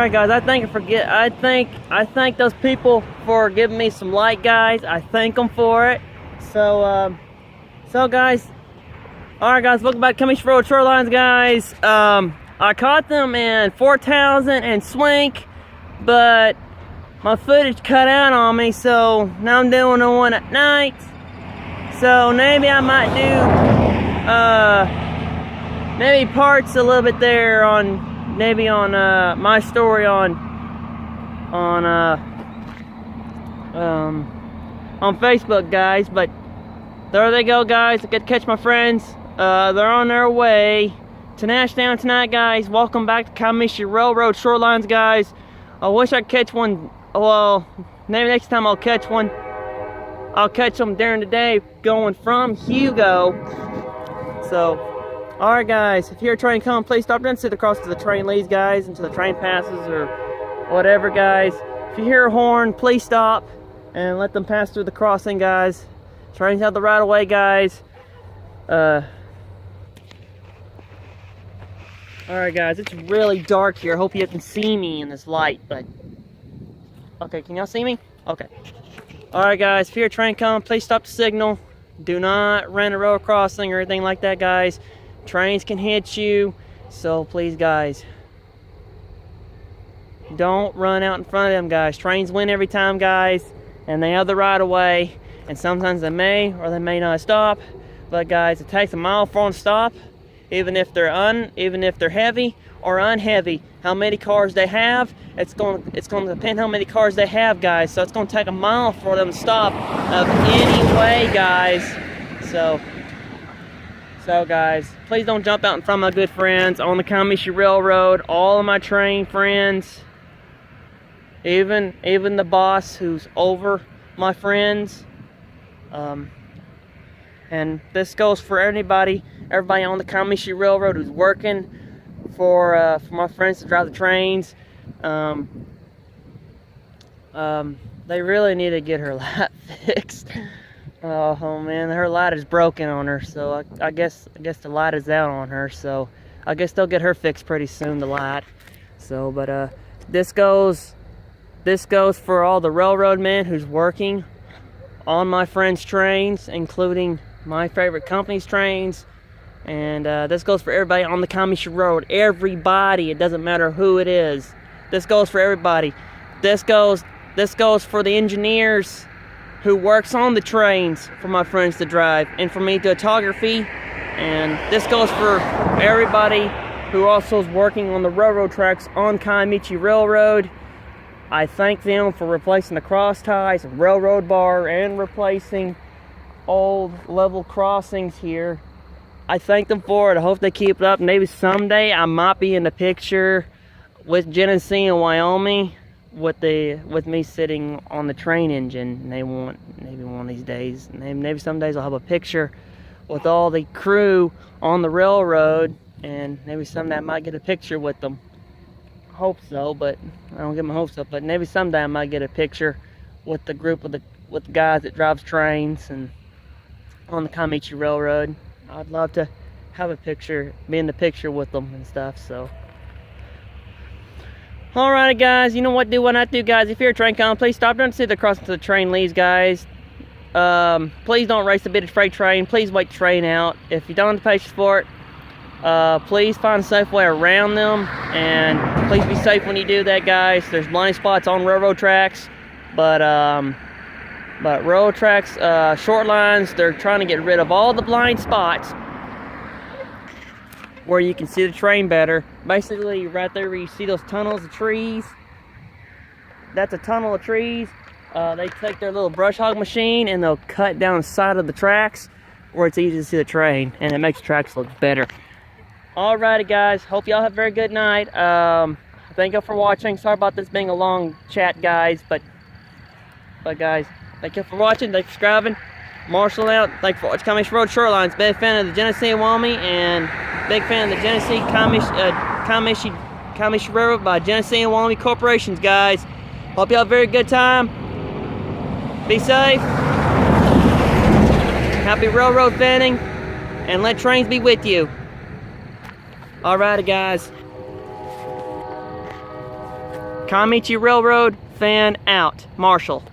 Alright guys, I thank those people for giving me some light, guys. I thank them for it. So guys, alright guys, welcome back to Kiamichi Road Shorelines, guys. I caught them in Fort Townsend and Swink, but my footage cut out on me, so now I'm doing the one at night. So maybe I might do maybe parts a little bit there on my story on Facebook, guys. But there they go, guys. I get to catch my friends. They're on their way to Nashtown tonight, guys. Welcome back to Kiamichi Railroad Shorelines, guys. I wish I could catch one. Well, maybe next time I'll catch one. I'll catch them during the day going from Hugo. So, alright guys, if you're a train coming, please stop and sit across to the train leads, guys, until the train passes or whatever, guys. If you hear a horn, please stop and let them pass through the crossing, guys. Trains have the right of way, guys. Alright guys, it's really dark here. I hope you can see me in this light, but okay, can y'all see me? Okay. Alright guys, if you're a train coming, please stop the signal. Do not run a road crossing or anything like that, guys. Trains can hit you, so please, guys, don't run out in front of them, guys. Trains win every time, guys, and they have the right of way, and sometimes they may or they may not stop. But guys, it takes a mile for them to stop, even if they're heavy or unheavy. How many cars they have, it's going to depend how many cars they have, guys. So it's going to take a mile for them to stop of any way, guys. So guys, please don't jump out in front of my good friends on the Kiamichi Railroad. All of my train friends, even the boss who's over my friends. And this goes for everybody on the Kiamichi Railroad who's working for my friends to drive the trains. They really need to get her light fixed. Oh man, her light is broken on her, so I guess the light is out on her. So I guess they'll get her fixed pretty soon, the light. So, but this goes for all the railroad men who's working on my friends' trains, including my favorite company's trains. And this goes for everybody on the Kiamichi Road. Everybody, it doesn't matter who it is. This goes for everybody. This goes for the engineers who works on the trains for my friends to drive, and for me to photography. And this goes for everybody who also is working on the railroad tracks on Kiamichi Railroad. I thank them for replacing the cross ties and railroad bar and replacing old level crossings here. I thank them for it. I hope they keep it up. Maybe someday I might be in the picture with Genesee and Wyoming with me sitting on the train engine. Maybe one of these days. Maybe some days I'll have a picture with all the crew on the railroad, and maybe someday I might get a picture with them. Hope so, but I don't get my hopes up. But maybe someday I might get a picture with the group with the guys that drives trains and on the Kiamichi Railroad. I'd love to have a picture, be in the picture with them and stuff. So, alright guys, you know what do, what not do, guys. If you're a train coming, please stop. Don't sit across to the train leads, guys. Please don't race the bitted freight train. Please wait the train out. If you don't have the patience for it, please find a safe way around them, and please be safe when you do that, guys. There's blind spots on railroad tracks, but railroad tracks, short lines, they're trying to get rid of all the blind spots where you can see the train better. Basically, right there where you see those tunnels of trees, that's a tunnel of trees. They take their little brush hog machine and they'll cut down the side of the tracks where it's easy to see the train, and it makes the tracks look better. Alrighty guys, hope y'all have a very good night. Thank you for watching. Sorry about this being a long chat, guys, but guys, thank you for watching. Thank you for subscribing. Marshall out. Thank you for watching Kiamichi Road Shorelines. Big fan of the Genesee and Wyoming, and big fan of the Genesee Kiamichi Railroad by Genesee and Wyoming Corporations, guys. Hope you have a very good time. Be safe. Happy railroad fanning, and let trains be with you. Alrighty, guys. Kiamichi Railroad, fan out. Marshall.